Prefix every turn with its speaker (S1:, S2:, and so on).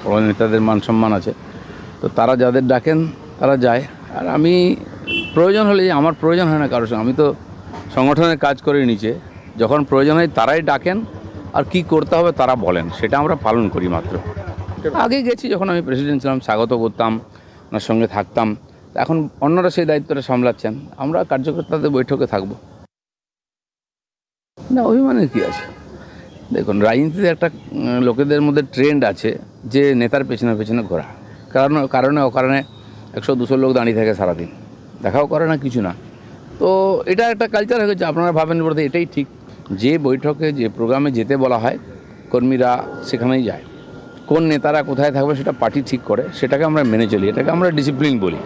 S1: বড় নেতাদের মান সম্মান আছে, তো তারা যাদের ডাকেন তারা যায়। আর আমি প্রয়োজন হলে, আমার প্রয়োজন হয় না কারোর সঙ্গে, আমি তো সংগঠনের কাজ করে নিচে, যখন প্রয়োজন হয় তারাই ডাকেন আর কি করতে হবে তারা বলেন, সেটা আমরা পালন করি মাত্র। আগে গেছি যখন আমি প্রেসিডেন্ট ছিলাম, স্বাগত করতাম, ওনার সঙ্গে থাকতাম। এখন অন্যরা সেই দায়িত্বটা সামলাচ্ছেন, আমরা কার্যকর্তাদের বৈঠকে থাকব। না, অভিমানের কী আছে? দেখুন, রাজনীতিতে একটা লোকেদের মধ্যে ট্রেন্ড আছে যে নেতার পেছনে পেছনে ঘোরা, কারণে অকারণে 100-200 লোক দাঁড়িয়ে থাকে সারাদিন, দেখাও করে না, কিছু না। তো এটা একটা কালচার হয়ে গেছে। আপনারা ভাবেন বলতে এটাই ঠিক, যে বৈঠকে যে প্রোগ্রামে যেতে বলা হয় কর্মীরা সেখানেই যায়। কোন নেতারা কোথায় থাকবে সেটা পার্টি ঠিক করে, সেটাকে আমরা মেনে চলি, এটাকে আমরা ডিসিপ্লিন বলি।